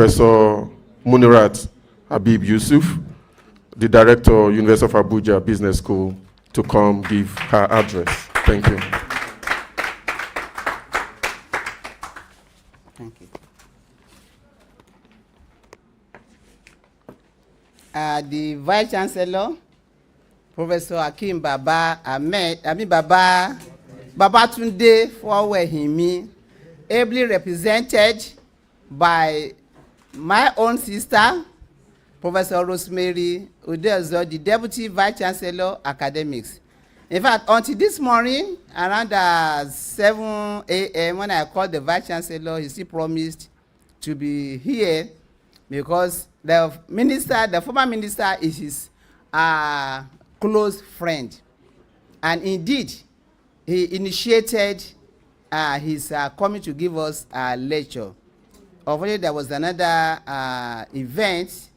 Professor Munirat Habib Yusuf, the Director, University of Abuja Business School, to come give her address. Thank you. Thank you. The Vice Chancellor, Professor Akim Baba Ahmed, Babatunde Fowehimi, ably represented by my own sister, Professor Rosemary Udezo, the Deputy Vice Chancellor, Academics. In fact, until this morning, around 7 a.m., when I called the Vice Chancellor, he still promised to be here because the former minister, is his close friend. And indeed, he initiated his coming to give us a lecture. Already there was another event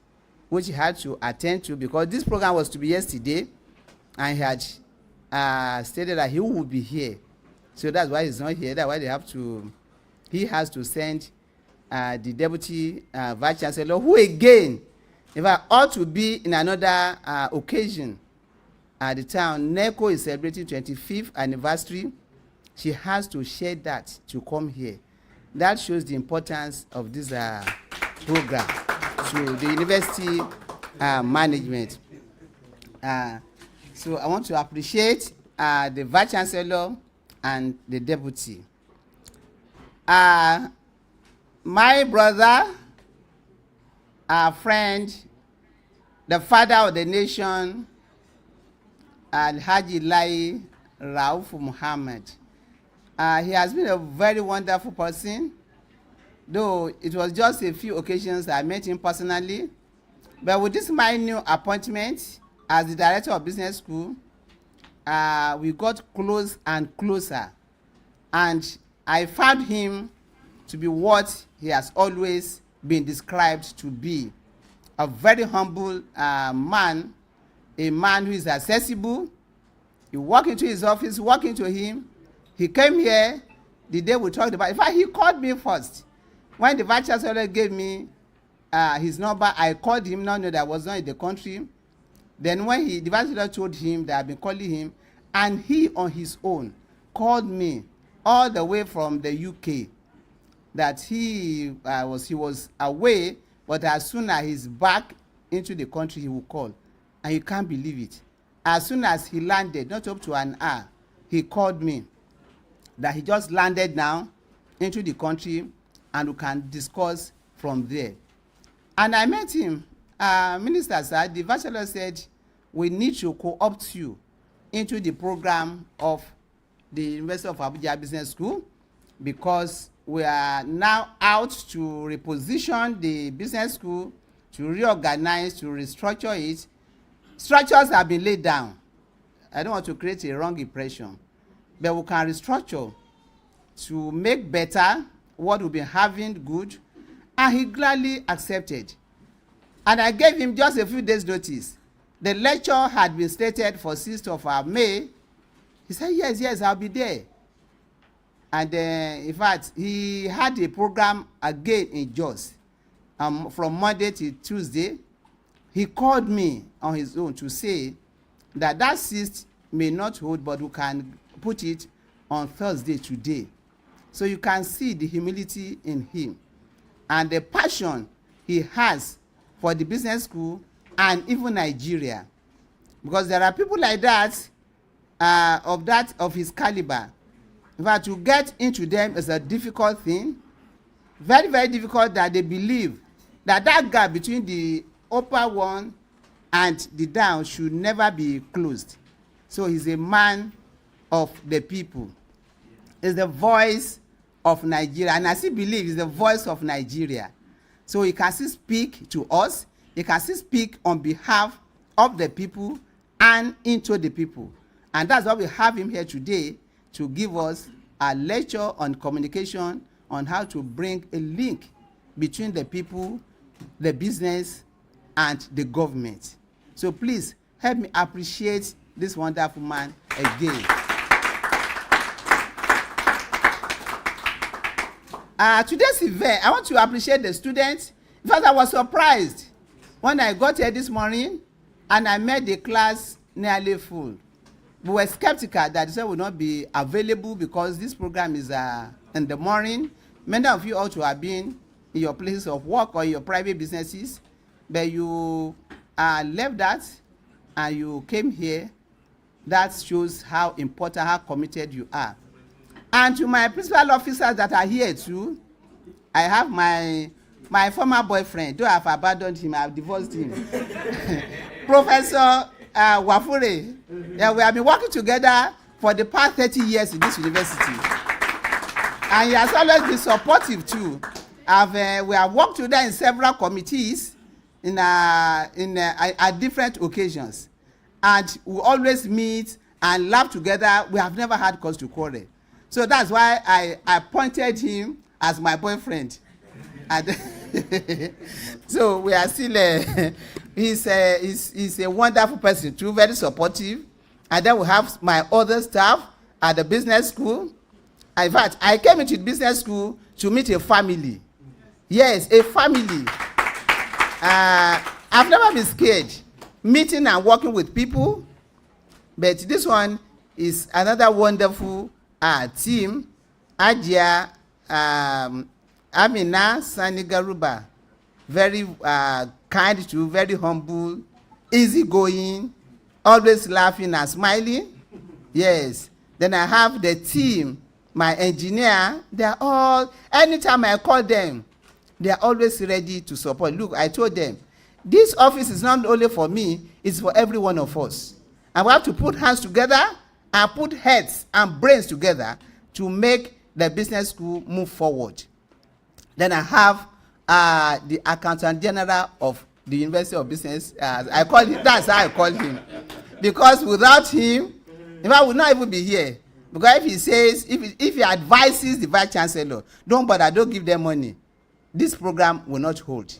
which he had to attend to because this program was to be yesterday, and he had stated that he would be here. So that's why he's not here. That's why he has to send the Deputy Vice Chancellor, who again, if I ought to be in another occasion at the town. NECO is celebrating 25th anniversary. She has to share that to come here. That shows the importance of this program to the university management. So I want to appreciate the Vice Chancellor and the Deputy. My brother, our friend, the father of the nation, Alhaji Lai Rauf Muhammad. He has been a very wonderful person, though it was just a few occasions I met him personally. But with this my new appointment as the Director of Business School, we got close and closer. And I found him to be what he has always been described to be, a very humble man, a man who is accessible. You walk into his office, walk into him. He came here the day we talked about. In fact, he called me first. When the Vice Chancellor gave me his number, I called him, now that I was not in the country. Then when the Vice Chancellor told him that I've been calling him, and he on his own called me all the way from the UK, that he was away, but as soon as he's back into the country, he will call. And you can't believe it. As soon as he landed, not up to an hour, he called me that he just landed now into the country and we can discuss from there. And I met him. Minister, sir, the Vice Chancellor said, we need to co-opt you into the program of the University of Abuja Business School because we are now out to reposition the business school, to reorganize, to restructure it. Structures have been laid down. I don't want to create a wrong impression, but we can restructure to make better what we've been having good, and he gladly accepted. And I gave him just a few days' notice. The lecture had been stated for 6th of May. He said, yes, I'll be there. And in fact, he had a program again in Jos from Monday to Tuesday. He called me on his own to say that 6th may not hold, but we can put it on Thursday today. So you can see the humility in him and the passion he has for the business school and even Nigeria. Because there are people like that, of his caliber. In fact, to get into them is a difficult thing. Very, very difficult, that they believe that gap between the upper one and the down should never be closed. So he's a man of the people. He's the voice of Nigeria. And I still believe he's the voice of Nigeria. So he can still speak to us. He can still speak on behalf of the people and into the people. And that's why we have him here today, to give us a lecture on communication, on how to bring a link between the people, the business, and the government. So please help me appreciate this wonderful man again. Today's event, I want to appreciate the students. In fact, I was surprised when I got here this morning and I met the class nearly full. We were skeptical that the will not be available because this program is in the morning. Many of you ought to have been in your places of work or your private businesses, but you left that and you came here. That shows how important, how committed you are. And to my principal officers that are here too, I have my former boyfriend. Though I have abandoned him, I have divorced him. Professor Wafure. Yeah, we have been working together for the past 30 years in this university. And he has always been supportive too. We have worked together in several committees at different occasions. And we always meet and laugh together. We have never had cause to quarrel. So that's why I appointed him as my boyfriend. And so we are still, he's a wonderful person too, very supportive. And then we have my other staff at the business school. In fact, I came into the business school to meet a family. Yes, a family. I've never been scared meeting and working with people, but this one is another wonderful team. Ajia Amina Sanigaruba, very kind to, very humble, easygoing, always laughing and smiling. Yes. Then I have the team, my engineer. They are all, anytime I call them, they are always ready to support. Look, I told them, this office is not only for me, it's for every one of us. And we have to put hands together and put heads and brains together to make the business school move forward. Then I have the Accountant General of the University of Business. I call him, that's how I call him. Because without him, if I would not even be here. Because if he says, if he advises the Vice Chancellor, don't bother, don't give them money, this program will not hold.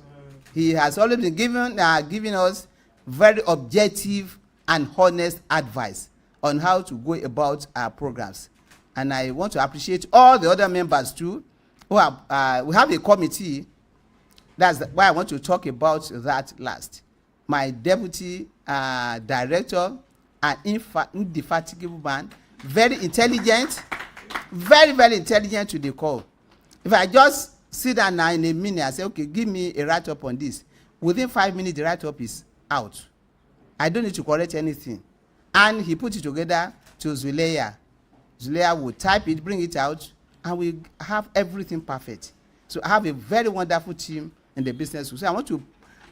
He has always been giving us very objective and honest advice on how to go about our programs. And I want to appreciate all the other members too, who have, we have a committee. That's why I want to talk about that last. My deputy director, an indefatigable man, very intelligent, very, very intelligent to the core. If I just sit down now in a minute and say, okay, give me a write-up on this, within 5 minutes, the write-up is out. I don't need to correct anything. And he put it together to Zuleya. Zuleya will type it, bring it out, and we have everything perfect. So I have a very wonderful team in the business school. So I want to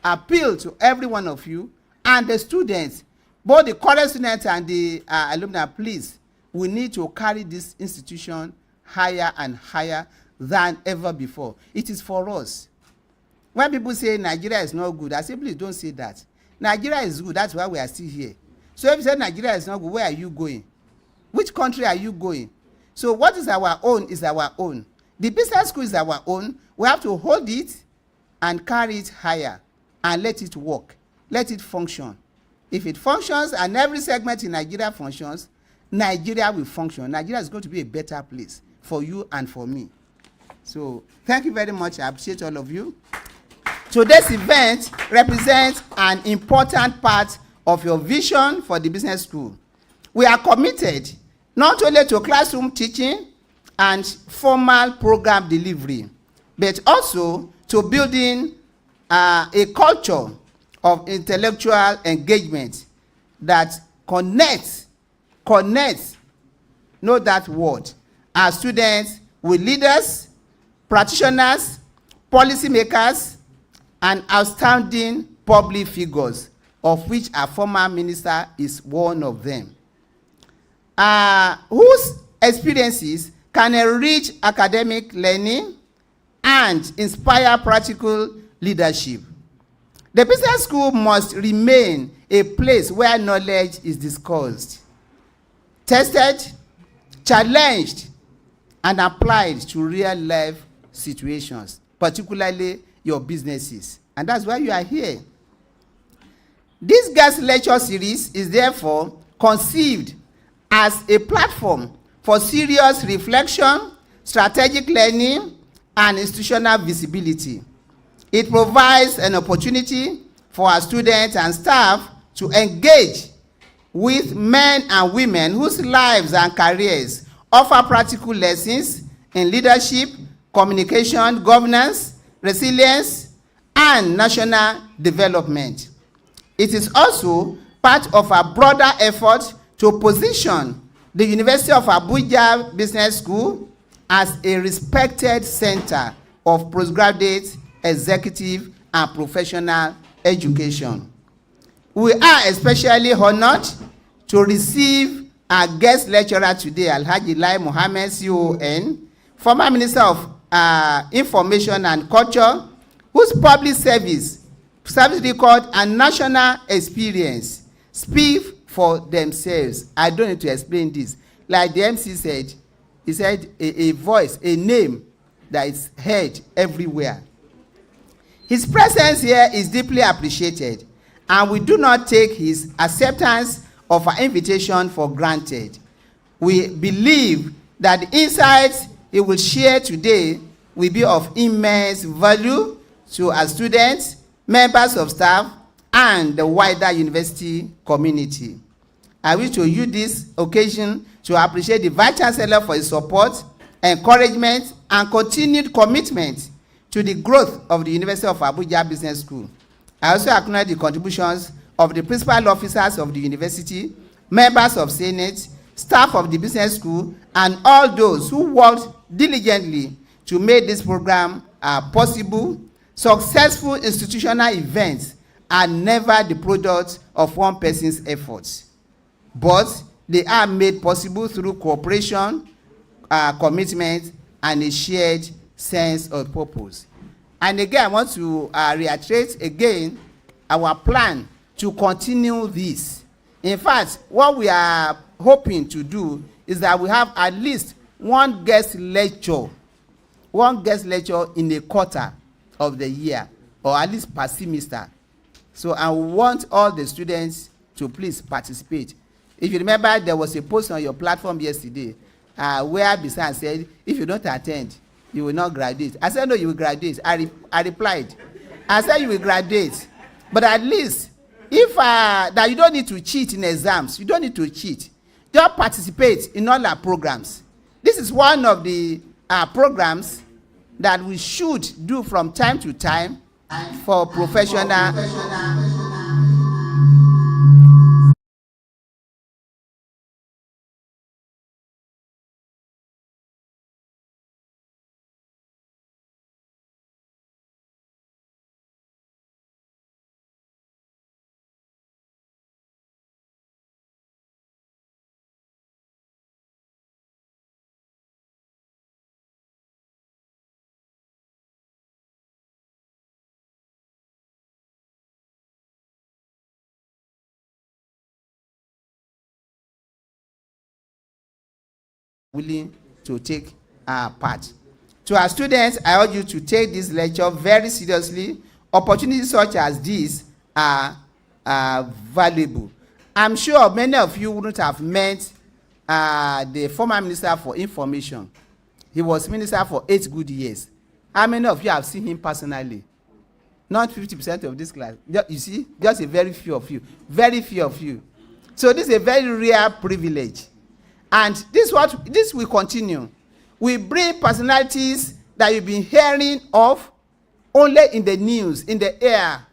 appeal to every one of you and the students, both the current students and the alumni, please, we need to carry this institution higher and higher than ever before. It is for us. When people say Nigeria is not good, I say, please don't say that. Nigeria is good, that's why we are still here. So if you say Nigeria is not good, where are you going? Which country are you going? So what is our own is our own. The business school is our own. We have to hold it and carry it higher and let it work. Let it function. If it functions and every segment in Nigeria functions, Nigeria will function. Nigeria is going to be a better place for you and for me. So thank you very much. I appreciate all of you. Today's event represents an important part of your vision for the business school. We are committed not only to classroom teaching and formal program delivery, but also to building a culture of intellectual engagement that connects, know that word, our students with leaders, practitioners, policymakers, and outstanding public figures, of which our former minister is one of them, whose experiences can enrich academic learning and inspire practical leadership. The business school must remain a place where knowledge is discussed, tested, challenged, and applied to real-life situations, particularly your businesses. And that's why you are here. This guest lecture series is therefore conceived as a platform for serious reflection, strategic learning, and institutional visibility. It provides an opportunity for our students and staff to engage with men and women whose lives and careers offer practical lessons in leadership, communication, governance, resilience, and national development. It is also part of a broader effort to position the University of Abuja Business School as a respected center of postgraduate, executive, and professional education. We are especially honored to receive our guest lecturer today, Alhaji Lai Mohammed, CON, former Minister of Information and Culture, whose public service record, and national experience speak for themselves. I don't need to explain this. Like the MC said, he said a voice, a name that is heard everywhere. His presence here is deeply appreciated, and we do not take his acceptance of our invitation for granted. We believe that the insights he will share today will be of immense value to our students, members of staff, and the wider university community. I wish to use this occasion to appreciate the Vice Chancellor for his support, encouragement, and continued commitment to the growth of the University of Abuja Business School. I also acknowledge the contributions of the principal officers of the university, members of Senate, staff of the business school, and all those who worked diligently to make this program possible. Successful institutional events are never the product of one person's efforts, but they are made possible through cooperation, commitment, and a shared sense of purpose. And again, I want to reiterate again our plan to continue this. In fact, what we are hoping to do is that we have at least one guest lecture in a quarter of the year, or at least per semester. So I want all the students to please participate. If you remember, there was a post on your platform yesterday where Bisan said, if you don't attend, you will not graduate. I said, no, you will graduate. I replied. I said, you will graduate. But at least, if that you don't need to cheat in exams, you don't need to cheat. Just participate in all our programs. This is one of the programs that we should do from time to time for professional. Willing to take part. To our students, I urge you to take this lecture very seriously. Opportunities such as this are valuable. I'm sure many of you wouldn't have met the former Minister for Information. He was minister for 8 good years. How many of you have seen him personally? Not 50% of this class. You see, just a very few of you. Very few of you. So this is a very rare privilege. And this will continue. We bring personalities that you've been hearing of only in the news, in the air.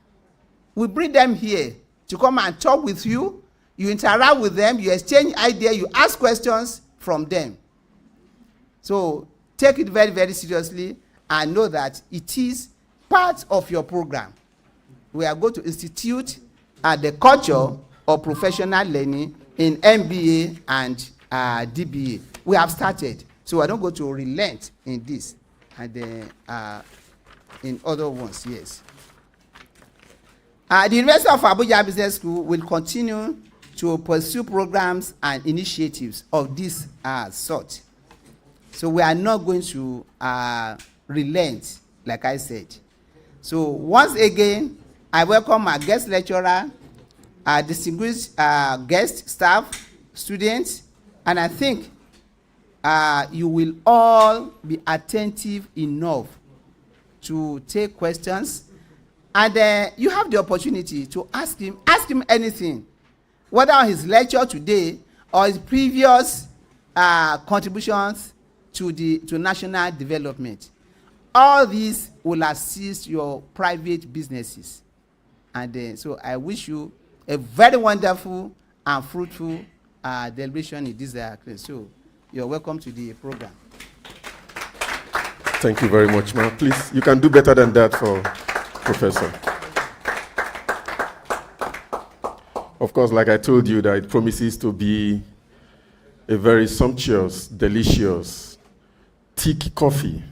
We bring them here to come and talk with you. You interact with them, you exchange ideas, you ask questions from them. So take it very, very seriously and know that it is part of your program. We are going to institute the culture of professional learning in MBA and DBA. We have started, so I don't go to relent in this and in other ones. Yes, the University of Abuja Business School will continue to pursue programs and initiatives of this sort. So we are not going to relent, like I said. So once again, I welcome our guest lecturer, our distinguished guest staff, students. And I think you will all be attentive enough to take questions And you have the opportunity to ask him anything, whether on his lecture today or his previous contributions to national development. All these will assist your private businesses. And so I wish you a very wonderful and fruitful deliberation in this class. So you're welcome to the program. Thank you very much, ma'am. Please, you can do better than that for Professor. Of course, like I told you, that it promises to be a very sumptuous, delicious, thick coffee.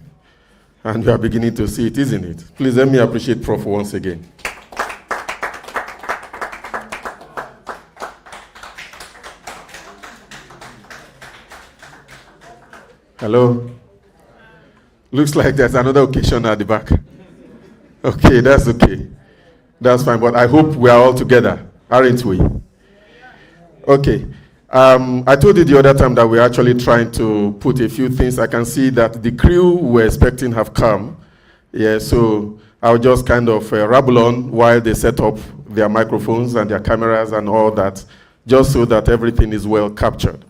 And we are beginning to see it, isn't it? Please let me appreciate Prof once again. Hello? Looks like there's another occasion at the back. Okay, that's okay. That's fine, but I hope we are all together, aren't we? Okay. I told you the other time that we're actually trying to put a few things. I can see that the crew we're expecting have come. Yeah, so I'll just kind of rabble on while they set up their microphones and their cameras and all that, just so that everything is well captured.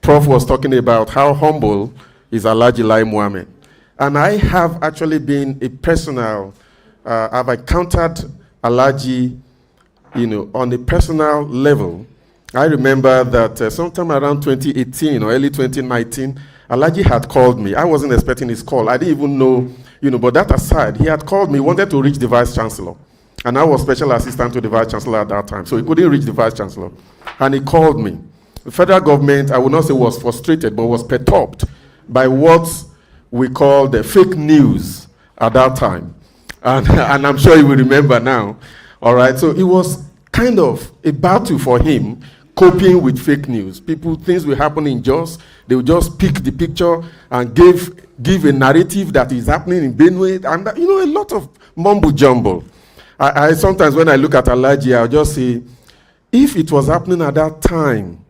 Prof was talking about how humble is Alhaji Lai Mohammed. And I have actually been a personal, I've encountered Alhaji, on a personal level. I remember that sometime around 2018 or early 2019, Alhaji had called me. I wasn't expecting his call. I didn't even know, but that aside, he had called me, wanted to reach the Vice Chancellor. And I was special assistant to the Vice Chancellor at that time, so he couldn't reach the Vice Chancellor. And he called me. The federal government, I would not say was frustrated, but was perturbed by what we call the fake news at that time. And I'm sure you will remember now. All right, so it was kind of a battle for him coping with fake news. Things will happen in Jos, they will just pick the picture and give a narrative that is happening in Benue, and a lot of mumble jumble. I sometimes when I look at Alhaji, I'll just say, if it was happening at that time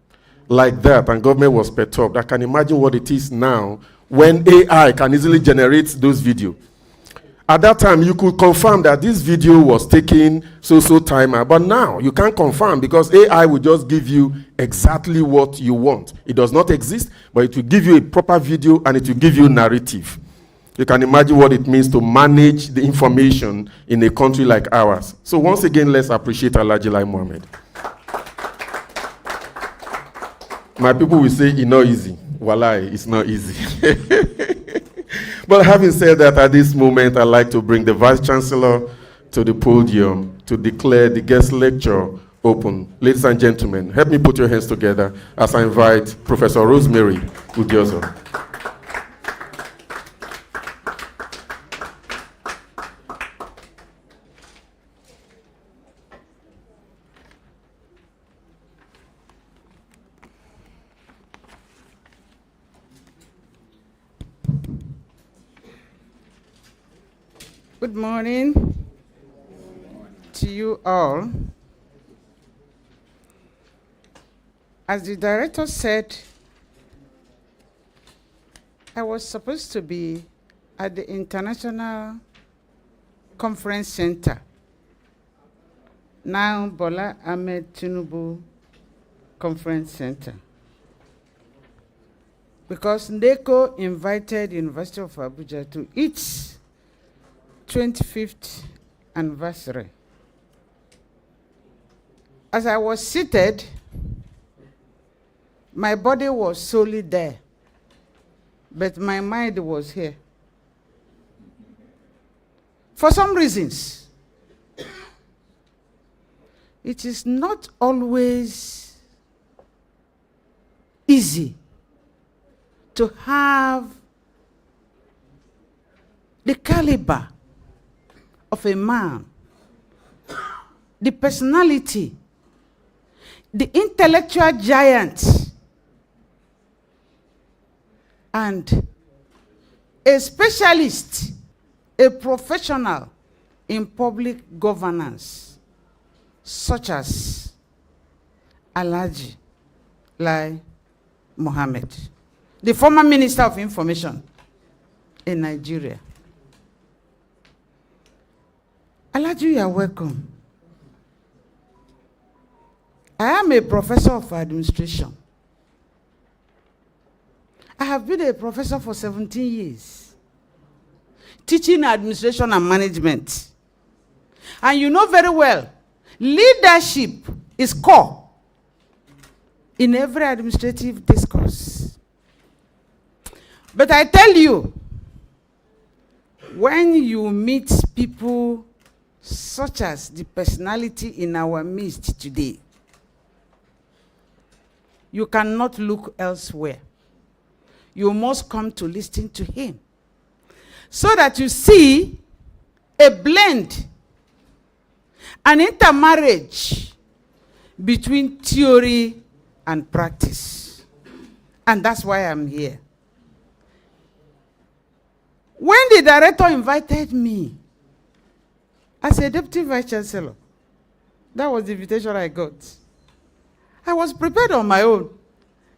like that and government was perturbed, I can imagine what it is now when AI can easily generate those videos. At that time, you could confirm that this video was taken so timer, but now you can't confirm because AI will just give you exactly what you want. It does not exist, but it will give you a proper video and it will give you narrative. You can imagine what it means to manage the information in a country like ours. So once again, let's appreciate Alhaji Lai Mohammed. My people will say, it's not easy. Wallahi, it's not easy. But having said that, at this moment, I'd like to bring the Vice Chancellor to the podium to declare the guest lecture open. Ladies and gentlemen, help me put your hands together as I invite Professor Rosemary Udiozo. Good morning to you all. As the director said, I was supposed to be at the International Conference Center, now Bola Ahmed Tinubu Conference Center, because NECO invited University of Abuja to its 25th anniversary. As I was seated, my body was solely there, but my mind was here. For some reasons, it is not always easy to have the caliber of a man, the personality, the intellectual giant, and a specialist, a professional in public governance, such as Alhaji Lai Mohammed, the former Minister of Information in Nigeria. Alaju, you are welcome. I am a professor of administration. I have been a professor for 17 years, teaching administration and management. And you know very well, leadership is core in every administrative discourse. But I tell you, when you meet people such as the personality in our midst today, you cannot look elsewhere. You must come to listen to him, so that you see a blend, an intermarriage between theory and practice. And that's why I'm here. When the director invited me as a deputy vice chancellor, that was the invitation I got. I was prepared on my own.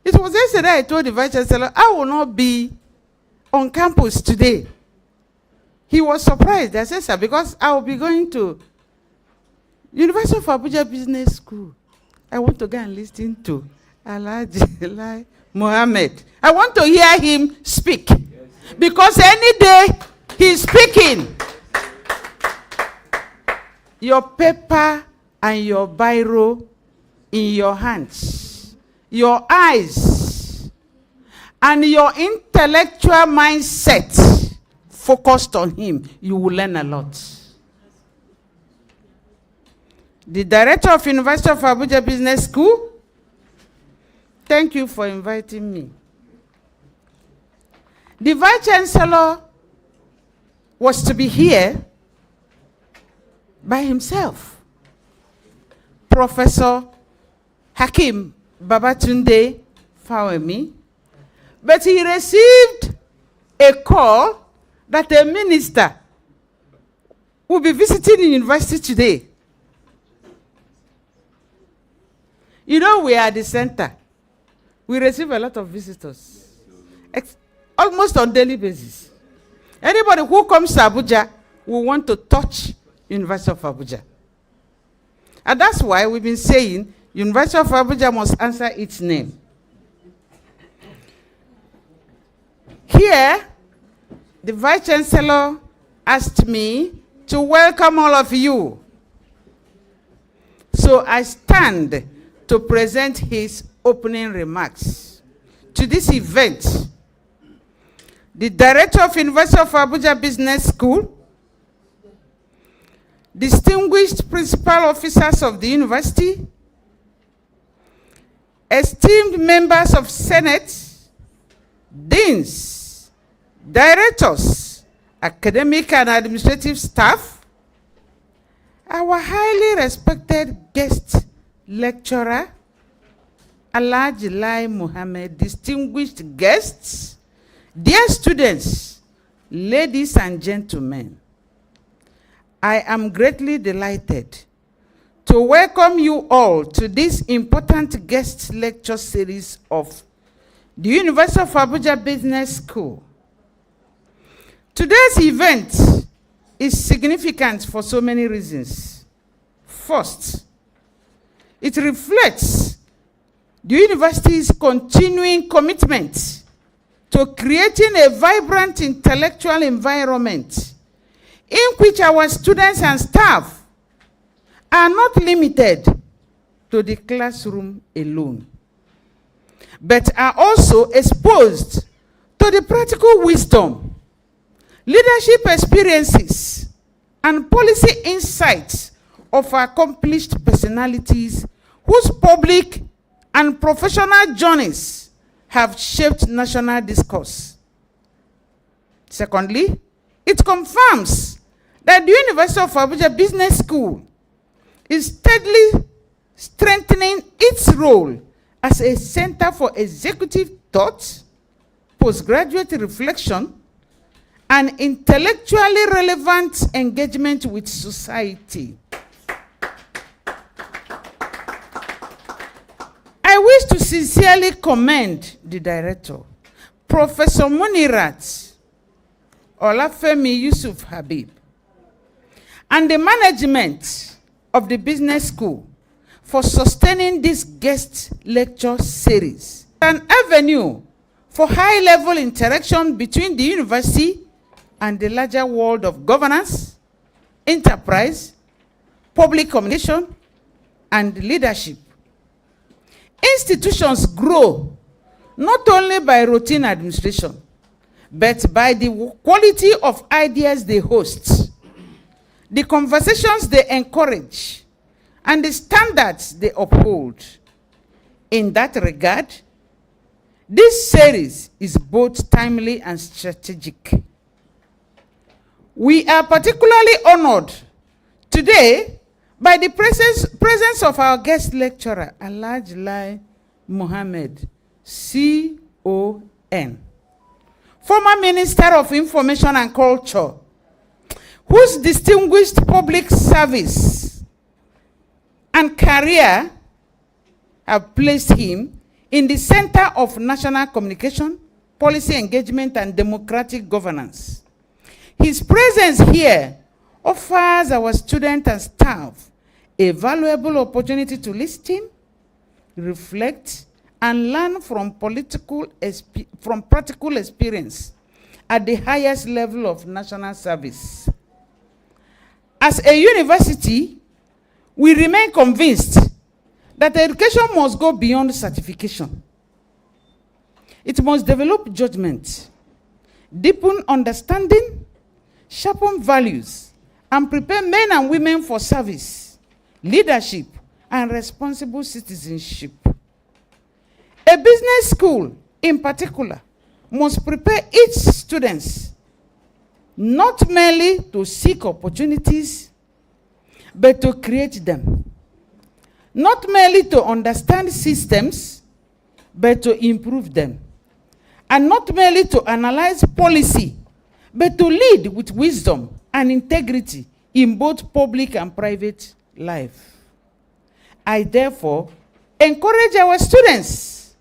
It was yesterday I told the vice chancellor, I will not be on campus today. He was surprised. I said, sir, because I will be going to University of Abuja Business School. I want to go and listen to Alhaji Mohammed. I want to hear him speak. Because any day he's speaking, your paper and your biro in your hands, your eyes, and your intellectual mindset focused on him, you will learn a lot. The director of University of Abuja Business School, thank you for inviting me. The vice chancellor was to be here by himself. Professor Hakim Babatunde Fawemi, but he received a call that a minister will be visiting the university today. You know, we are at the center. We receive a lot of visitors, almost on daily basis. Anybody who comes to Abuja will want to touch University of Abuja. And that's why we've been saying University of Abuja must answer its name. Here, the Vice Chancellor asked me to welcome all of you. So I stand to present his opening remarks to this event. The Director of University of Abuja Business School, distinguished principal officers of the university, esteemed members of Senate, deans, directors, academic and administrative staff, our highly respected guest lecturer, Alhaji Mohammed, distinguished guests, dear students, ladies and gentlemen, I am greatly delighted to welcome you all to this important guest lecture series of the University of Abuja Business School. Today's event is significant for so many reasons. First, it reflects the university's continuing commitment to creating a vibrant intellectual environment in which our students and staff are not limited to the classroom alone, but are also exposed to the practical wisdom, leadership experiences, and policy insights of accomplished personalities whose public and professional journeys have shaped national discourse. Secondly, it confirms that the University of Abuja Business School is steadily strengthening its role as a center for executive thought, postgraduate reflection, and intellectually relevant engagement with society. I wish to sincerely commend the director, Professor Munirat Olafemi Yusuf Habib, and the management of the business school for sustaining this guest lecture series. An avenue for high-level interaction between the university and the larger world of governance, enterprise, public communication, and leadership. Institutions grow not only by routine administration, but by the quality of ideas they host, the conversations they encourage, and the standards they uphold. In that regard, this series is both timely and strategic. We are particularly honored today by the presence of our guest lecturer, Alhaji Lai Mohammed, CON, former Minister of Information and Culture, whose distinguished public service and career have placed him in the center of national communication, policy engagement, and democratic governance. His presence here offers our students and staff a valuable opportunity to listen, reflect, and learn from practical experience at the highest level of national service. As a university, we remain convinced that education must go beyond certification. It must develop judgment, deepen understanding, sharpen values, and prepare men and women for service, leadership, and responsible citizenship. A business school, in particular, must prepare its students not merely to seek opportunities, but to create them. Not merely to understand systems, but to improve them. And not merely to analyze policy, but to lead with wisdom and integrity in both public and private life. I therefore encourage our students,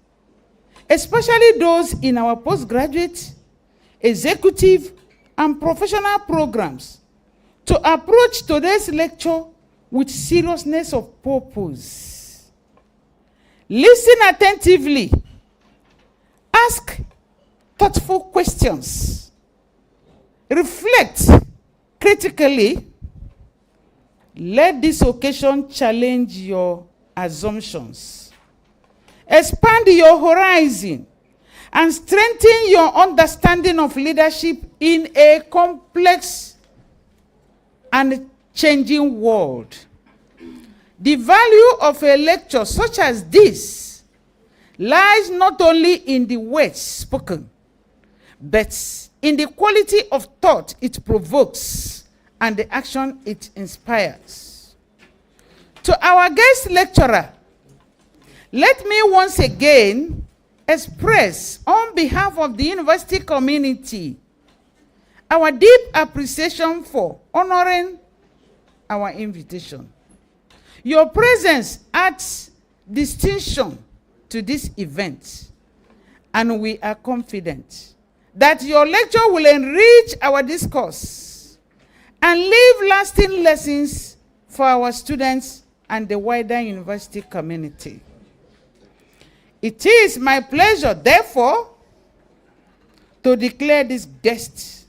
especially those in our postgraduate, executive, and professional programs, to approach today's lecture with seriousness of purpose. Listen attentively. Ask thoughtful questions. Reflect critically. Let this occasion challenge your assumptions. Expand your horizon and strengthen your understanding of leadership in a complex and changing world. The value of a lecture such as this lies not only in the words spoken, but in the quality of thought it provokes and the action it inspires. To our guest lecturer, let me once again express on behalf of the university community our deep appreciation for honoring our invitation. Your presence adds distinction to this event, and we are confident that your lecture will enrich our discourse and leave lasting lessons for our students and the wider university community. It is my pleasure, therefore, to declare this guest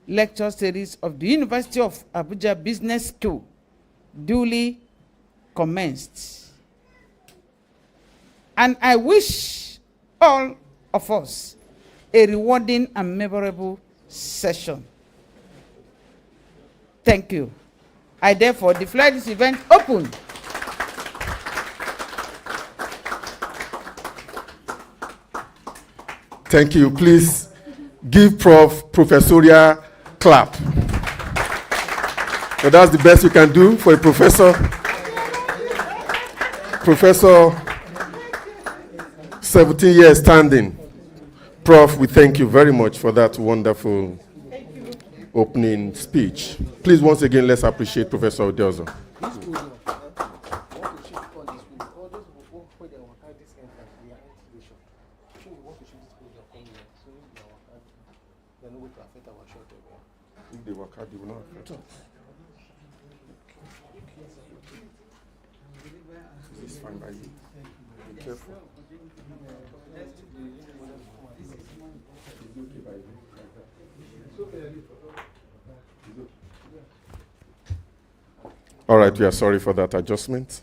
lecture series of the University of Abuja Business School duly commenced. And I wish all of us a rewarding and memorable session. Thank you. I therefore declare this event open. Thank you. Please give Prof. Professorial clap. So that's the best you can do for a professor. Professor, 17 years standing. Prof, we thank you very much for that wonderful opening speech. Please, once again, let's appreciate Professor Odiozo. If they work hard, they will not affect us. fine by you. Be careful. All right, we are sorry for that adjustment.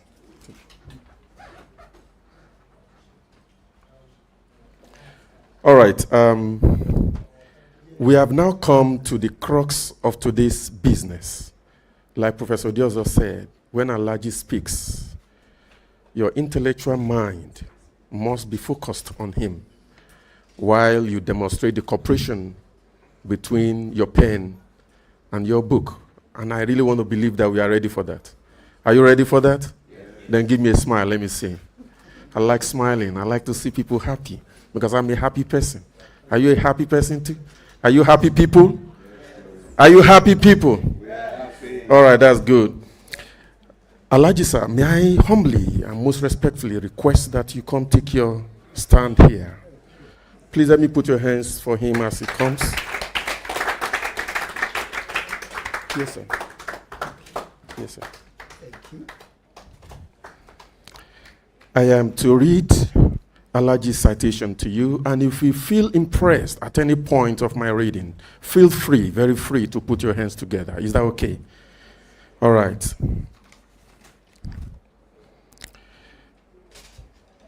All right, we have now come to the crux of today's business. Like Professor Diozo said, when Alhaji speaks, your intellectual mind must be focused on him while you demonstrate the cooperation between your pen and your book. And I really want to believe that we are ready for that. Are you ready for that? Yes. Then give me a smile, let me see. I like smiling. I like to see people happy because I'm a happy person. Are you a happy person too? Are you happy people? Are you happy people? All right, that's good. Alhaji sir, may I humbly and most respectfully request that you come take your stand here. Please let me put your hands for him as he comes. Yes, sir. Yes, sir. Thank you. I am to read Alhaji's citation to you, and if you feel impressed at any point of my reading, feel free, very free, to put your hands together. Is that okay? All right.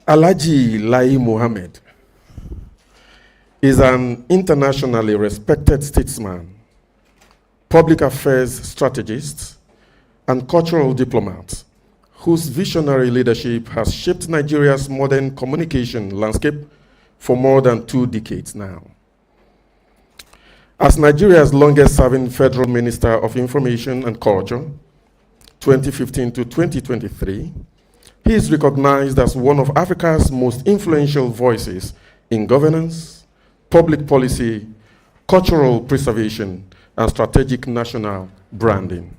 Alhaji Lai Muhammad is an internationally respected statesman, public affairs strategist, and cultural diplomat whose visionary leadership has shaped Nigeria's modern communication landscape for more than 2 decades now. As Nigeria's longest-serving Federal Minister of Information and Culture, 2015 to 2023, he is recognized as one of Africa's most influential voices in governance, public policy, cultural preservation, and strategic national branding.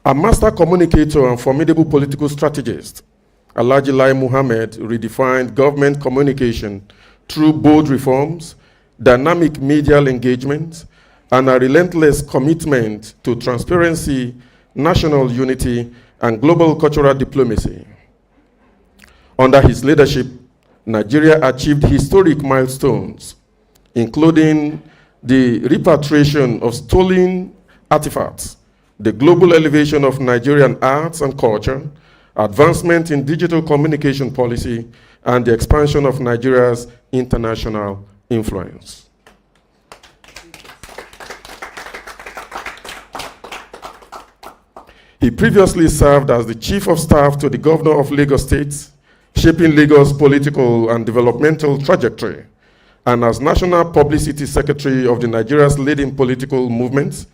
A master communicator and formidable political strategist, Alhaji Lai Muhammad redefined government communication through bold reforms, dynamic medial engagement, and a relentless commitment to transparency, national unity, and global cultural diplomacy. Under his leadership, Nigeria achieved historic milestones, including the repatriation of stolen artifacts, the global elevation of Nigerian arts and culture, advancement in digital communication policy, and the expansion of Nigeria's international influence. He previously served as the Chief of Staff to the Governor of Lagos State, shaping Lagos' political and developmental trajectory, and as National Publicity Secretary of the Nigeria's leading political movements,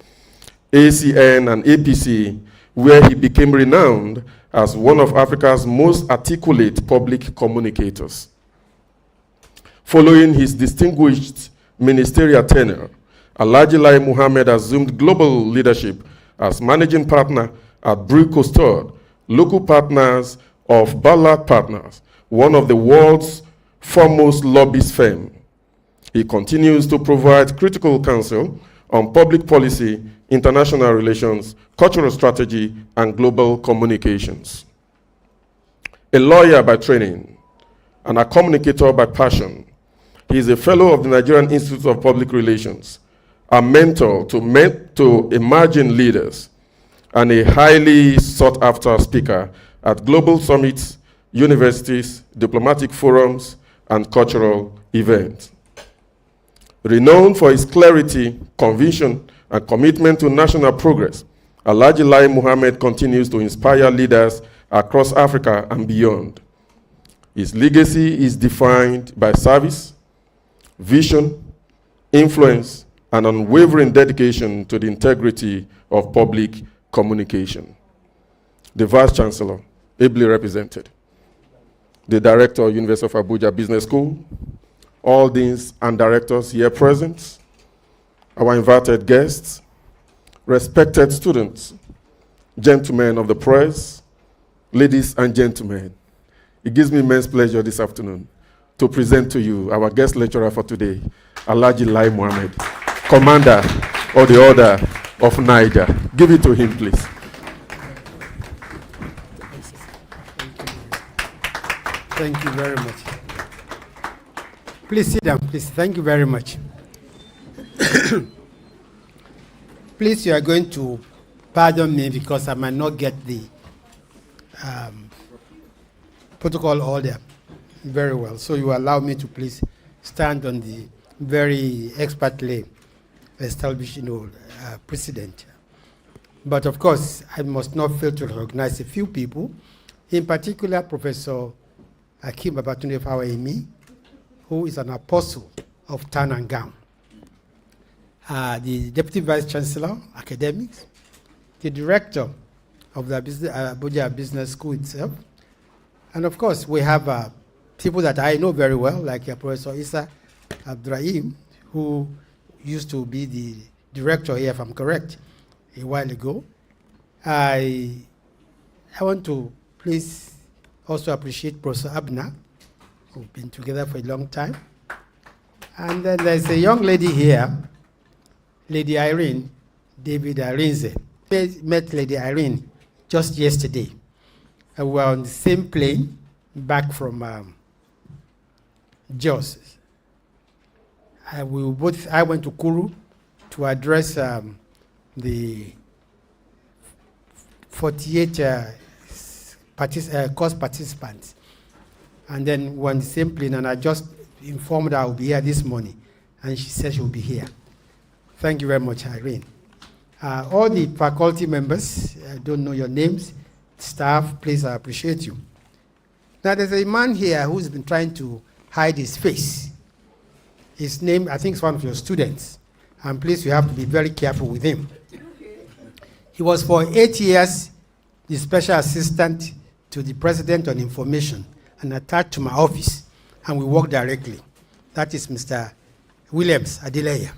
ACN and APC, where he became renowned as one of Africa's most articulate public communicators. Following his distinguished ministerial tenure, Alhaji Lai Muhammad assumed global leadership as managing partner at Brew Custard, local partners of Ballard Partners, one of the world's foremost lobbyist firm. He continues to provide critical counsel on public policy, international relations, cultural strategy, and global communications. A lawyer by training and a communicator by passion, he is a fellow of the Nigerian Institute of Public Relations, a mentor to emerging leaders, and a highly sought-after speaker at global summits, universities, diplomatic forums, and cultural events. Renowned for his clarity, conviction, and commitment to national progress, Alhaji Lai Muhammad continues to inspire leaders across Africa and beyond. His legacy is defined by service, vision, influence, and unwavering dedication to the integrity of public communication. The Vice Chancellor, ably represented, the Director, University of Abuja Business School, all deans and directors here present, our invited guests, respected students, gentlemen of the press, ladies and gentlemen, it gives me immense pleasure this afternoon to present to you our guest lecturer for today, Alhaji Lai Muhammad, Commander of the Order of Niger. Give it to him, please. Thank you very much. Please sit down, please. Thank you very much. Please, you are going to pardon me because I might not get the protocol order very well. So you allow me to please stand on the very expertly established precedent. But of course, I must not fail to recognize a few people, in particular Professor Akim Babatunde Fawayemi, who is an apostle of town and gown. The Deputy Vice Chancellor, Academics, the Director of the Abuja Business School itself, and of course, we have people that I know very well, like Professor Isa Abdrahim, who used to be the director here, if I'm correct, a while ago. I want to please also appreciate Professor Abna. We've been together for a long time. And then there's a young lady here, Lady Irene, David Arinze. I met Lady Irene just yesterday. We were on the same plane back from Jos. I went to Kuru to address the 48 course participants. And then we're on the same plane, and I just informed her I'll be here this morning, and she said she'll be here. Thank you very much, Irene. All the faculty members, I don't know your names, staff, please, I appreciate you. Now, there's a man here who's been trying to hide his face. His name, I think, is one of your students. And please, you have to be very careful with him. He was for 8 years the special assistant to the president on information and attached to my office, and we work directly. That is Mr. Williams Adeleye.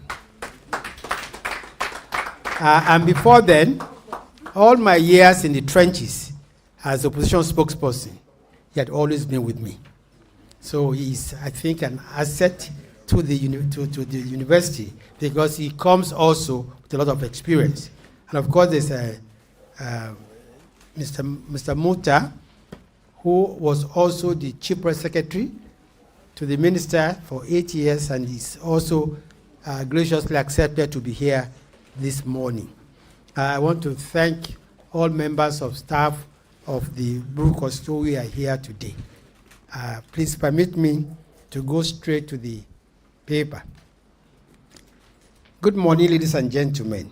And before then, all my years in the trenches as opposition spokesperson, he had always been with me. So he's, I think, an asset to the university because he comes also with a lot of experience. And of course, there's Mr. Muta, who was also the chief press secretary to the minister for 8 years, and is also graciously accepted to be here this morning. I want to thank all members of staff of the Brook Hostel who are here today. Please permit me to go straight to the paper. Good morning, ladies and gentlemen.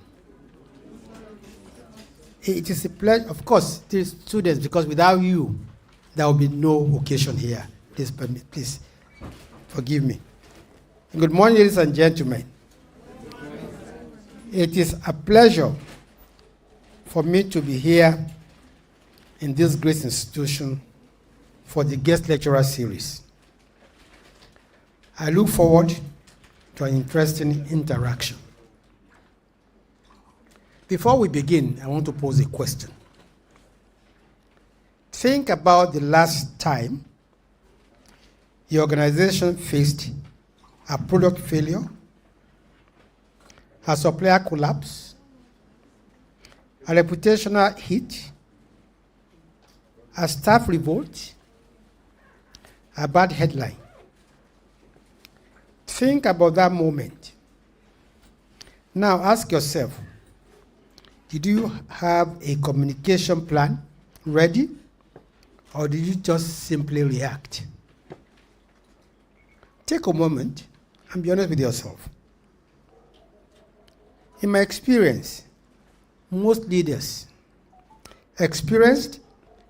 It is a pleasure, of course, to students, because without you, there will be no occasion here. Please forgive me. Good morning, ladies and gentlemen. It is a pleasure for me to be here in this great institution for the guest lecturer series. I look forward to an interesting interaction. Before we begin, I want to pose a question. Think about the last time your organization faced a product failure, a supplier collapse, a reputational hit, a staff revolt, a bad headline. Think about that moment. Now ask yourself, did you have a communication plan ready, or did you just simply react? Take a moment and be honest with yourself. In my experience, most leaders, experienced,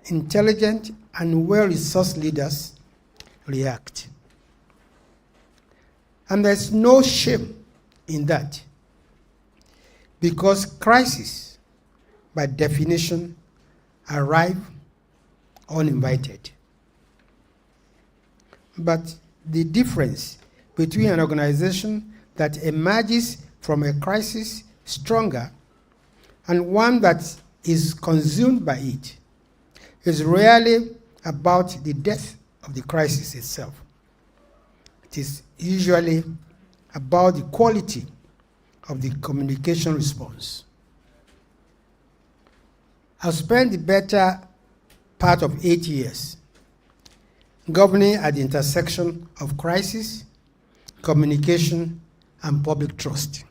intelligent, and well-resourced leaders, react. And there's no shame in that, because crises, by definition, arrive uninvited. But the difference between an organization that emerges from a crisis stronger and one that is consumed by it is rarely about the depth of the crisis itself. It is usually about the quality of the communication response. I've spent the better part of 8 years governing at the intersection of crisis, communication, and public trust.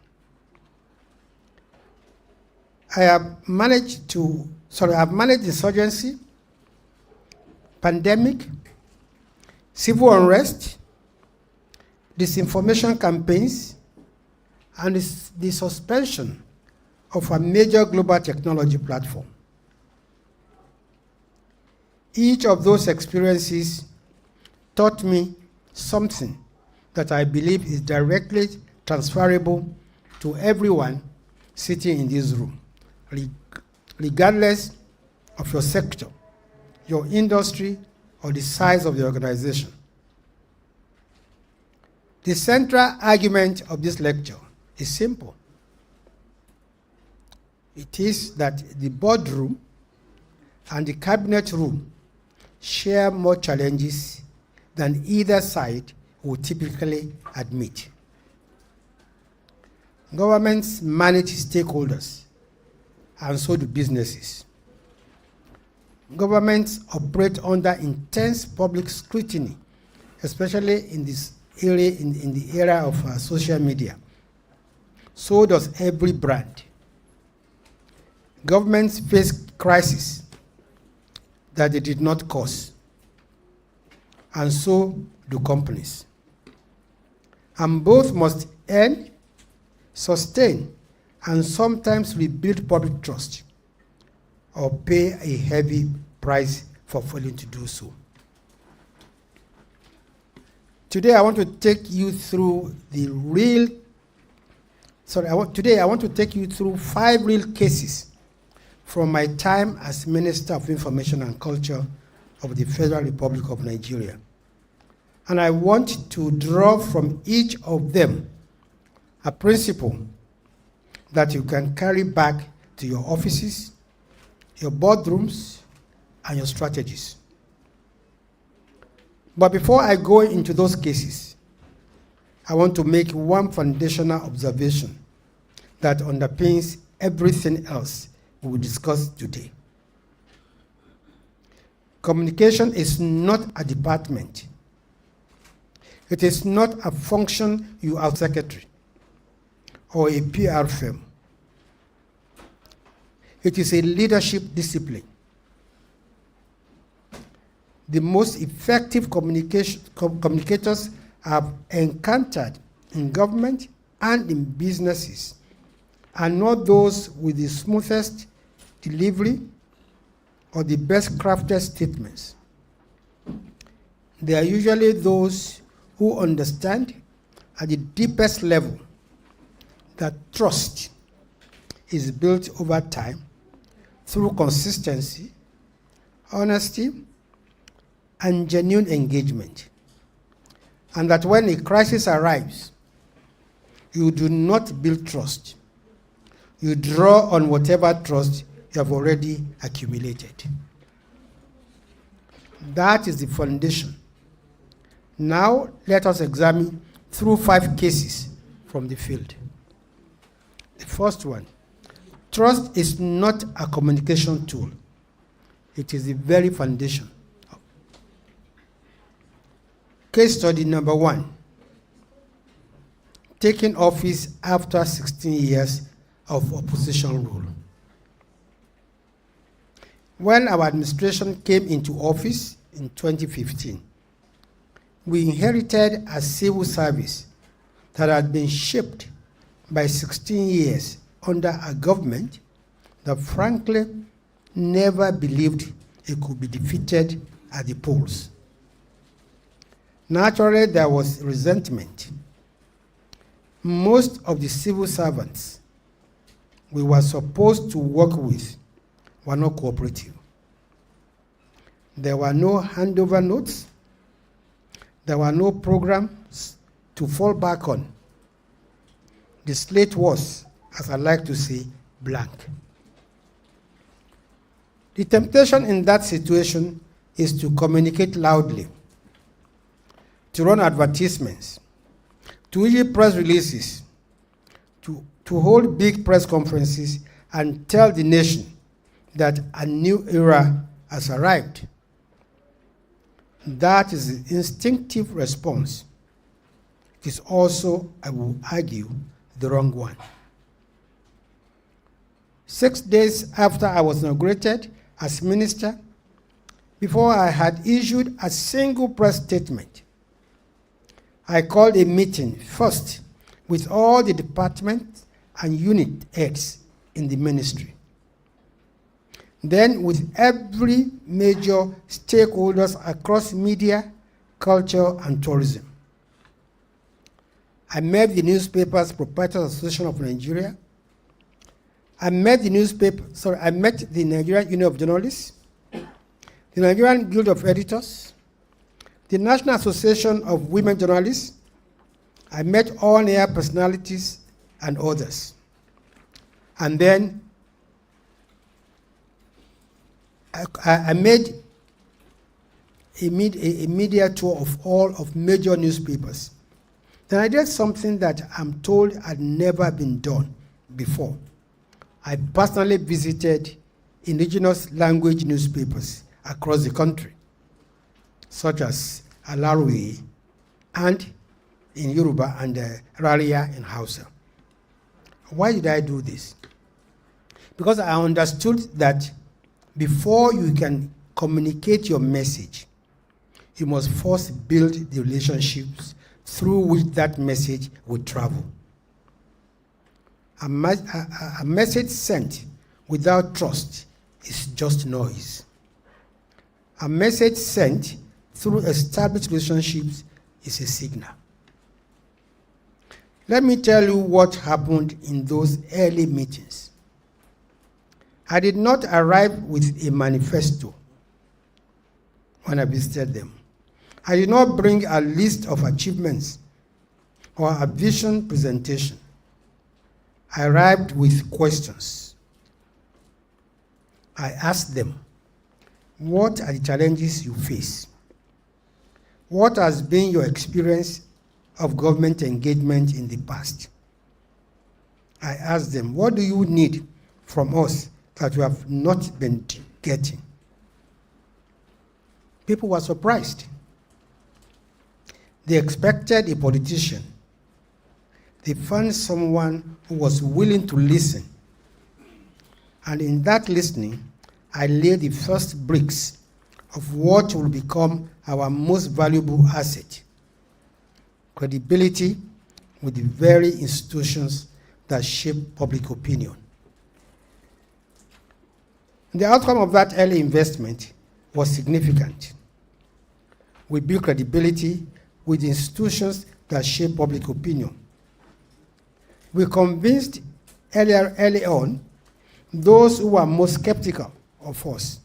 I've managed insurgency, pandemic, civil unrest, disinformation campaigns, and the suspension of a major global technology platform. Each of those experiences taught me something that I believe is directly transferable to everyone sitting in this room, regardless of your sector, your industry, or the size of the organization. The central argument of this lecture is simple. It is that the boardroom and the cabinet room share more challenges than either side would typically admit. Governments manage stakeholders, and so do businesses. Governments operate under intense public scrutiny, especially in this area, in the era of social media. So does every brand. Governments face crises that they did not cause, and so do companies. And both must earn, sustain, and sometimes rebuild public trust, or pay a heavy price for failing to do so. Today I want to take you through today I want to take you through 5 real cases from my time as Minister of Information and Culture of the Federal Republic of Nigeria. And I want to draw from each of them a principle that you can carry back to your offices, your boardrooms, and your strategies. But before I go into those cases, I want to make one foundational observation that underpins everything else we will discuss today. Communication is not a department. It is not a function you are secretary or a PR firm. It is a leadership discipline. The most effective communicators I've encountered in government and in businesses are not those with the smoothest delivery or the best crafted statements. They are usually those who understand at the deepest level that trust is built over time through consistency, honesty, and genuine engagement. And that when a crisis arrives, you do not build trust. You draw on whatever trust you have already accumulated. That is the foundation. Now let us examine through 5 cases from the field. The first one, trust is not a communication tool. It is the very foundation. Case study number 1, taking office after 16 years of opposition rule. When our administration came into office in 2015, we inherited a civil service that had been shaped by 16 years under a government that frankly never believed it could be defeated at the polls. Naturally, there was resentment. Most of the civil servants we were supposed to work with were not cooperative. There were no handover notes. There were no programs to fall back on. The slate was, as I like to say, blank. The temptation in that situation is to communicate loudly, to run advertisements, to issue press releases, to hold big press conferences and tell the nation that a new era has arrived. That is the instinctive response. It is also, I will argue, the wrong one. 6 days after I was inaugurated as minister, before I had issued a single press statement, I called a meeting first with all the departments and unit heads in the ministry. Then with every major stakeholders across media, culture, and tourism. I met the Newspapers Proprietors Association of Nigeria. I met the Nigerian Union of Journalists, the Nigerian Guild of Editors, the National Association of Women Journalists. I met on-air personalities and others. And then I made a media tour of all of major newspapers. Then I did something that I'm told had never been done before. I personally visited indigenous language newspapers across the country, such as Alaroe and in Yoruba and Raria in Hausa. Why did I do this? Because I understood that before you can communicate your message, you must first build the relationships through which that message will travel. A message sent without trust is just noise. A message sent through established relationships is a signal. Let me tell you what happened in those early meetings. I did not arrive with a manifesto when I visited them. I did not bring a list of achievements or a vision presentation. I arrived with questions. I asked them, what are the challenges you face? What has been your experience of government engagement in the past? I asked them, what do you need from us that you have not been getting? People were surprised. They expected a politician. They found someone who was willing to listen. And in that listening, I laid the first bricks of what will become our most valuable asset: credibility with the very institutions that shape public opinion. The outcome of that early investment was significant. We built credibility with institutions that shape public opinion. We convinced early on those who were most skeptical of us,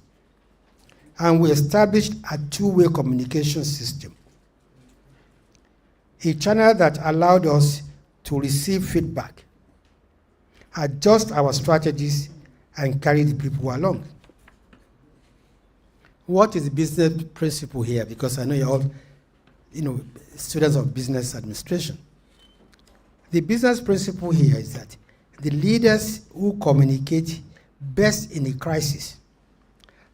and we established a two-way communication system, a channel that allowed us to receive feedback, adjust our strategies, and carry the people along. What is the business principle here? Because I know you're all, students of business administration. The business principle here is that the leaders who communicate best in a crisis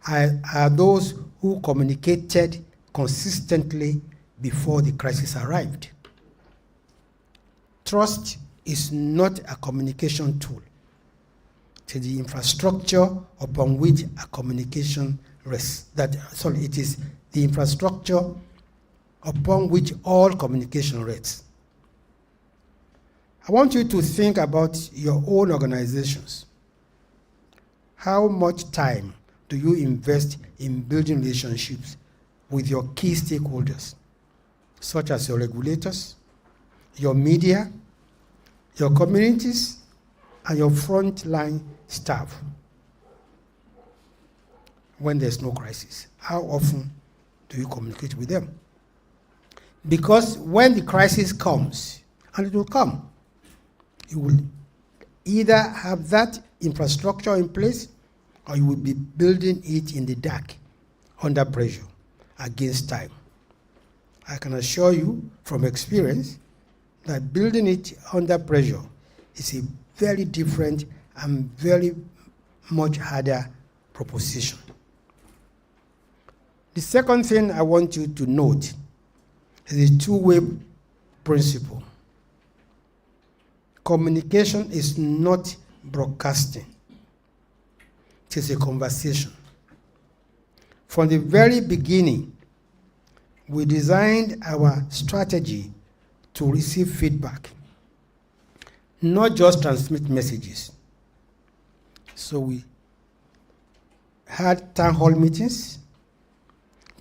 are those who communicated consistently before the crisis arrived. Trust is not a communication tool. It is the infrastructure upon which a communication rests. It is the infrastructure upon which all communication rests. I want you to think about your own organizations. How much time do you invest in building relationships with your key stakeholders, such as your regulators, your media, your communities, and your frontline staff when there's no crisis? How often do you communicate with them? Because when the crisis comes, and it will come, you will either have that infrastructure in place, or you will be building it in the dark, under pressure, against time. I can assure you from experience that building it under pressure is a very different and very much harder proposition. The second thing I want you to note is the two-way principle. Communication is not broadcasting. It is a conversation. From the very beginning, we designed our strategy to receive feedback, not just transmit messages. So we had town hall meetings,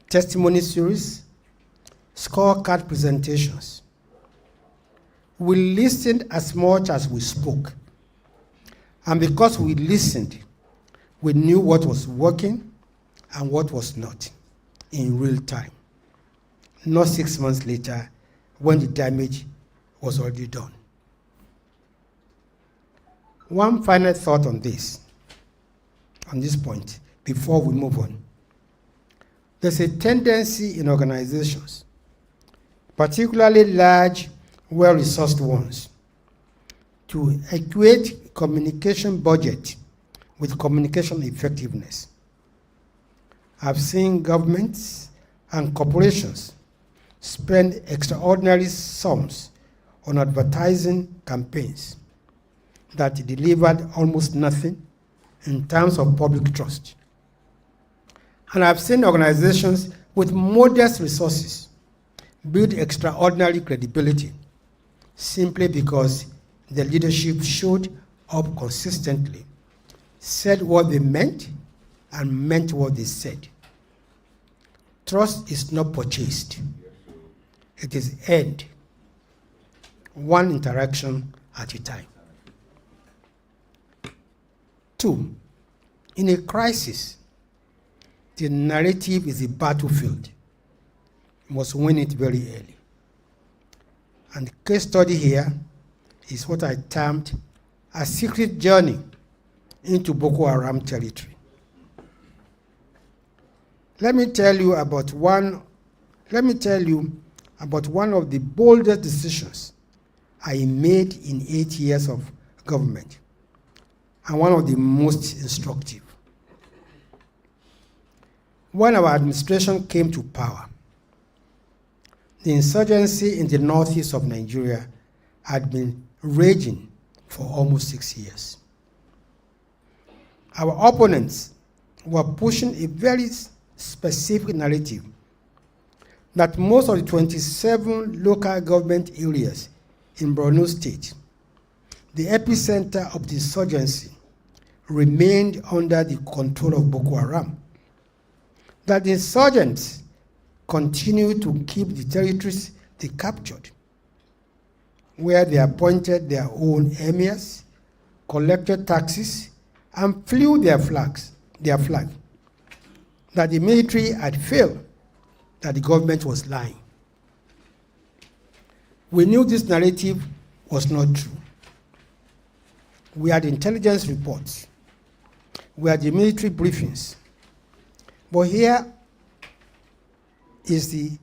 testimony series, scorecard presentations. We listened as much as we spoke. And because we listened, we knew what was working and what was not in real time. Not 6 months later when the damage was already done. One final thought on this point, before we move on. There's a tendency in organizations, particularly large, well-resourced ones, to equate communication budget with communication effectiveness. I've seen governments and corporations spend extraordinary sums on advertising campaigns that delivered almost nothing in terms of public trust. And I've seen organizations with modest resources build extraordinary credibility simply because the leadership showed up consistently, said what they meant, and meant what they said. Trust is not purchased. It is earned, one interaction at a time. 2, in a crisis, the narrative is a battlefield. You must win it very early. And the case study here is what I termed a secret journey into Boko Haram territory. Let me tell you about one of the boldest decisions I made in 8 years of government, and one of the most instructive. When our administration came to power, the insurgency in the northeast of Nigeria had been raging for almost 6 years. Our opponents were pushing a very specific narrative that most of the 27 local government areas in Borno State, the epicenter of the insurgency, remained under the control of Boko Haram. That the insurgents continued to keep the territories they captured, where they appointed their own emirs, collected taxes, and flew their flag. That the military had failed, that the government was lying. We knew this narrative was not true. We had intelligence reports. We had the military briefings. But here is the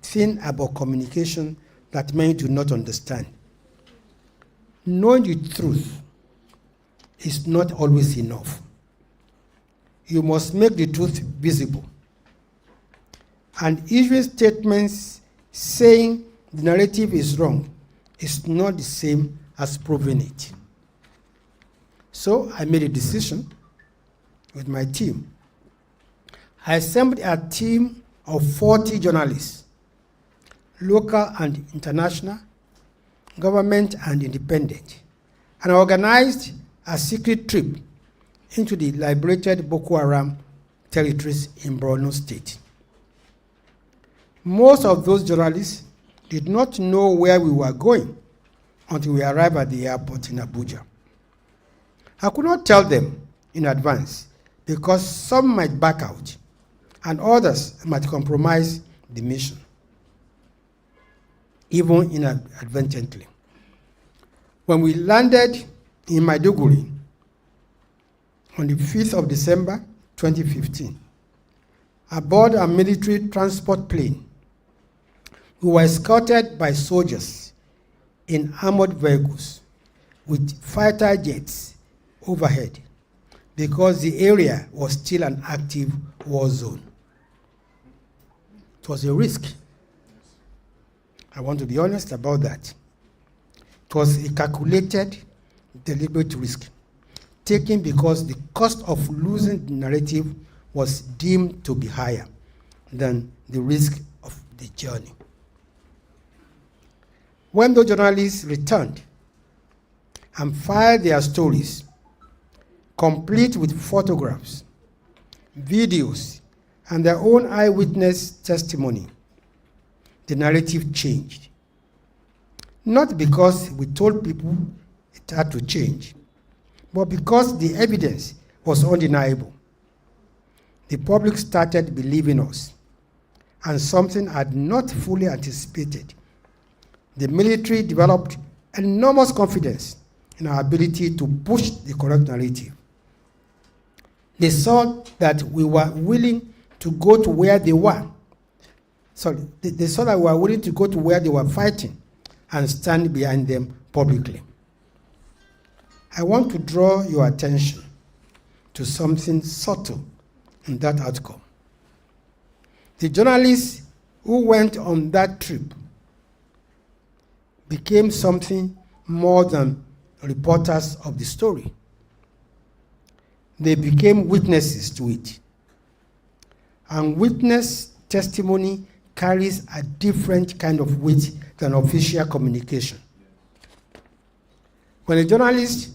thing about communication that many do not understand. Knowing the truth is not always enough. You must make the truth visible. And issuing statements saying the narrative is wrong is not the same as proving it. So I made a decision with my team. I assembled a team of 40 journalists, local and international, government and independent, and organized a secret trip into the liberated Boko Haram territories in Borno State. Most of those journalists did not know where we were going until we arrived at the airport in Abuja. I could not tell them in advance because some might back out and others might compromise the mission, even inadvertently. When we landed in Maiduguri on the 5th of December 2015, aboard a military transport plane, we were escorted by soldiers in armored vehicles with fighter jets overhead because the area was still an active war zone. It was a risk. I want to be honest about that. It was a calculated, deliberate risk, taken because the cost of losing the narrative was deemed to be higher than the risk of the journey. When the journalists returned and filed their stories, complete with photographs, videos, and their own eyewitness testimony, the narrative changed. Not because we told people it had to change, but because the evidence was undeniable. The public started believing us, and something I had not fully anticipated. The military developed enormous confidence in our ability to push the correct narrative. They saw that we were willing to go to where they were. They saw that we were willing to go to where they were fighting and stand behind them publicly. I want to draw your attention to something subtle in that outcome. The journalists who went on that trip became something more than reporters of the story. They became witnesses to it. And witness testimony carries a different kind of weight than official communication. When a journalist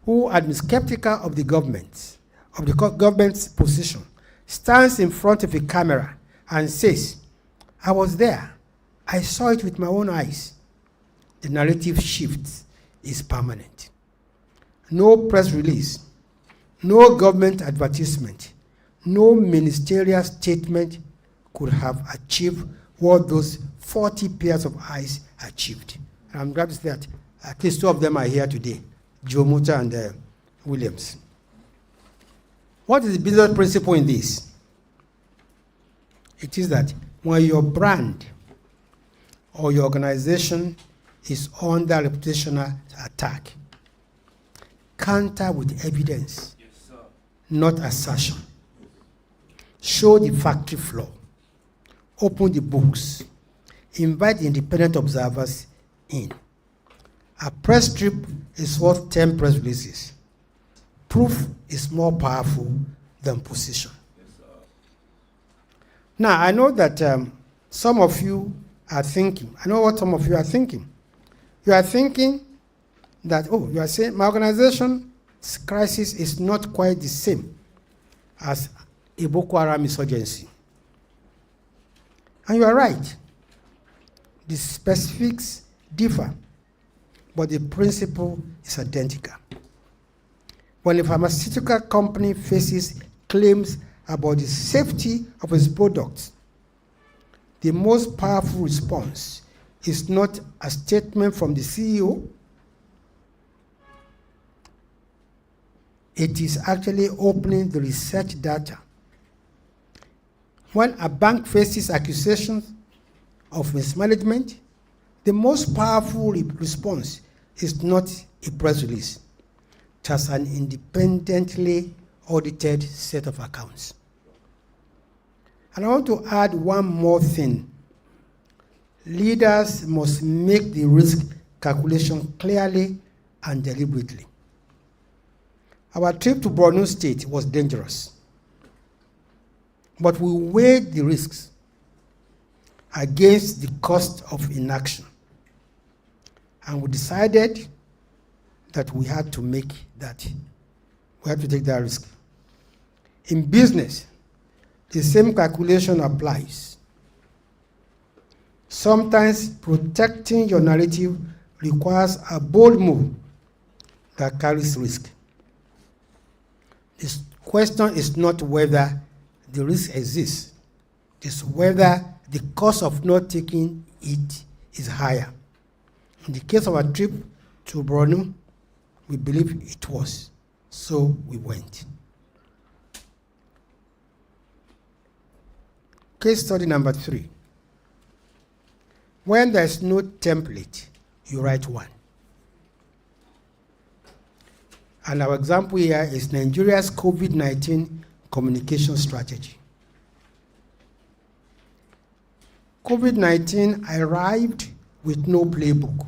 who had been skeptical of the government's position, stands in front of a camera and says, "I was there, I saw it with my own eyes," the narrative shift is permanent. No press release, no government advertisement, no ministerial statement could have achieved what those 40 pairs of eyes achieved. And I'm glad to say that at least two of them are here today, Joe Muta and Williams. What is the business principle in this? It is that when your brand or your organization is under reputational attack, counter with evidence, not assertion. Show the factory floor. Open the books. Invite independent observers in. A press trip is worth 10 press releases. Proof is more powerful than position. Now, I know that some of you are thinking, I know what some of you are thinking. You are thinking that, you are saying my organization's crisis is not quite the same as a Boko Haram insurgency. And you are right. The specifics differ, but the principle is identical. When a pharmaceutical company faces claims about the safety of its products, the most powerful response is not a statement from the CEO. It is actually opening the research data. When a bank faces accusations of mismanagement, the most powerful response is not a press release. It has an independently audited set of accounts. And I want to add one more thing. Leaders must make the risk calculation clearly and deliberately. Our trip to Borno State was dangerous, but we weighed the risks against the cost of inaction, and we decided that we had to take that risk. In business, the same calculation applies. Sometimes protecting your narrative requires a bold move that carries risk. The question is not whether the risk exists, it's whether the cost of not taking it is higher. In the case of our trip to Borno, we believe it was, so we went. Case study number 3. When there's no template, you write one. And our example here is Nigeria's COVID-19 communication strategy. COVID-19 arrived with no playbook.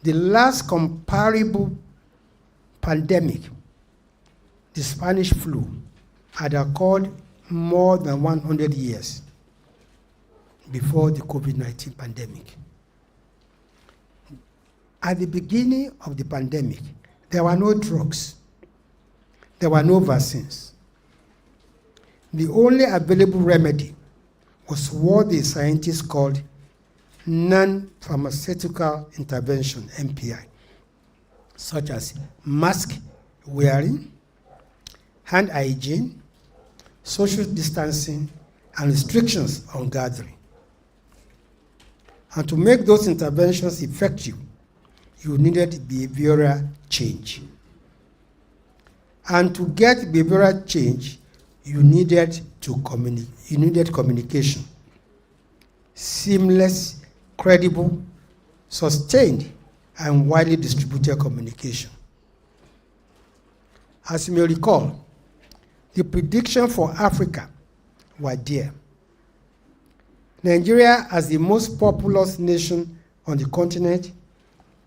The last comparable pandemic, the Spanish flu, had occurred more than 100 years before the COVID-19 pandemic. At the beginning of the pandemic, there were no drugs. There were no vaccines. The only available remedy was what the scientists called non-pharmaceutical intervention, NPI, such as mask wearing, hand hygiene, social distancing, and restrictions on gathering. And to make those interventions effective, you needed behavioral change. And to get behavioral change, you needed communication. Seamless, credible, sustained, and widely distributed communication. As you may recall, the prediction for Africa were there. Nigeria, as the most populous nation on the continent,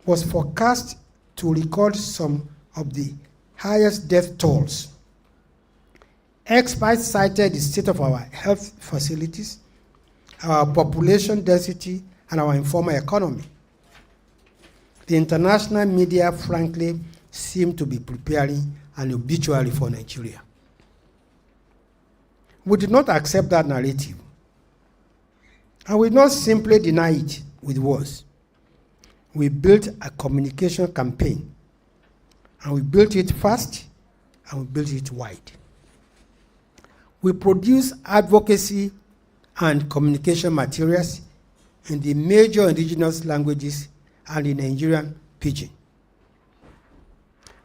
was forecast to record some of the highest death tolls. Experts cited the state of our health facilities, our population density, and our informal economy. The international media, frankly, seemed to be preparing an obituary for Nigeria. We did not accept that narrative, and we did not simply deny it with words. We built a communication campaign, and we built it fast, and we built it wide. We produced advocacy and communication materials in the major indigenous languages and in Nigerian pidgin,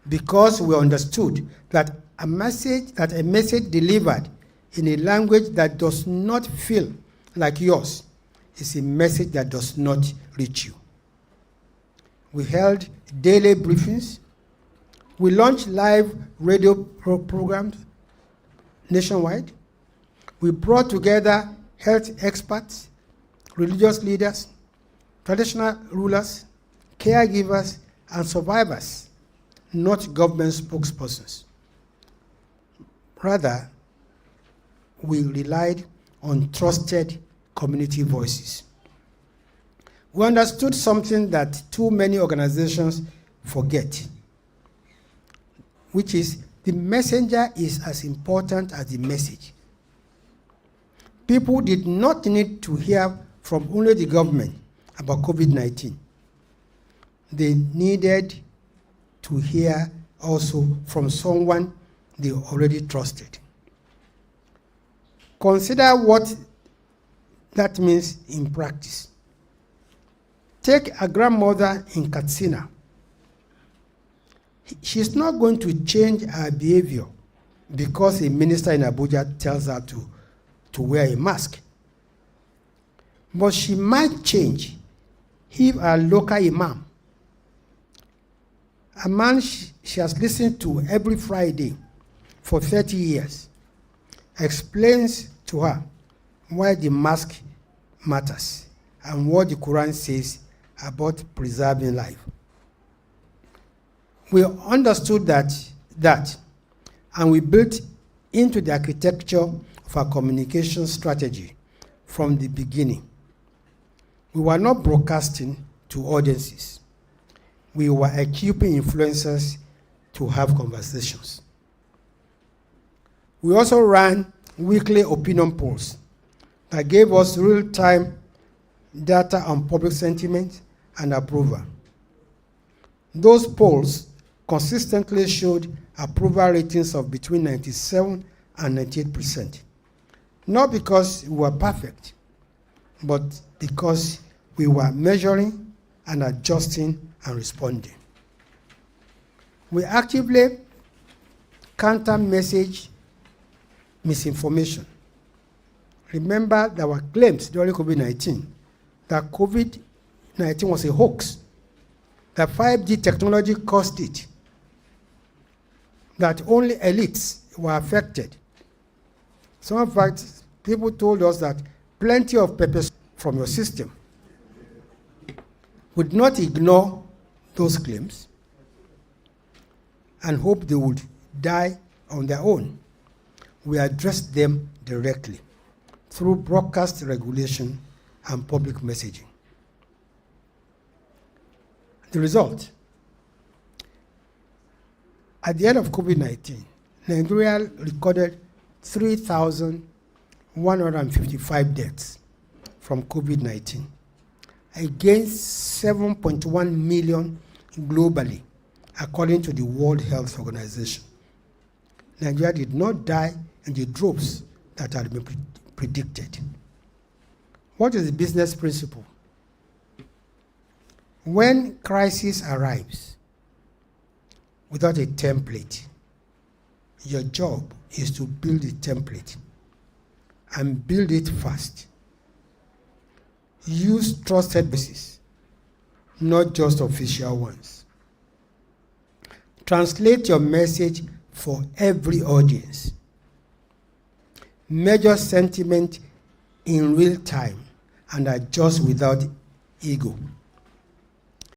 because we understood that a message delivered in a language that does not feel like yours is a message that does not reach you. We held daily briefings. We launched live radio programs nationwide. We brought together health experts, religious leaders, traditional rulers, caregivers, and survivors, not government spokespersons. Rather, we relied on trusted community voices. We understood something that too many organizations forget, which is the messenger is as important as the message. People did not need to hear from only the government about COVID-19. They needed to hear also from someone they already trusted. Consider what that means in practice. Take a grandmother in Katsina. She's not going to change her behavior because a minister in Abuja tells her to wear a mask. But she might change if her local imam, a man she has listened to every Friday for 30 years, explains to her why the mask matters and what the Quran says about preserving life. We understood that, and we built into the architecture of our communication strategy from the beginning. We were not broadcasting to audiences. We were equipping influencers to have conversations. We also ran weekly opinion polls that gave us real-time data on public sentiment and approval. Those polls consistently showed approval ratings of between 97 and 98%. Not because we were perfect, but because we were measuring and adjusting and responding. We actively counter-message misinformation. Remember, there were claims during COVID-19 that COVID-19 was a hoax, that 5G technology caused it, that only elites were affected. So in fact, people told us that plenty of pepper from your system. Would not ignore those claims and hope they would die on their own. We addressed them directly through broadcast regulation and public messaging. The result, at the end of COVID-19, Nigeria recorded 3,155 deaths from COVID-19 against 7.1 million globally, according to the World Health Organization. Nigeria did not die in the droves that had been predicted. What is the business principle? When crisis arrives without a template, your job is to build a template and build it fast. Use trusted bases, not just official ones. Translate your message for every audience. Measure sentiment in real time and adjust without ego.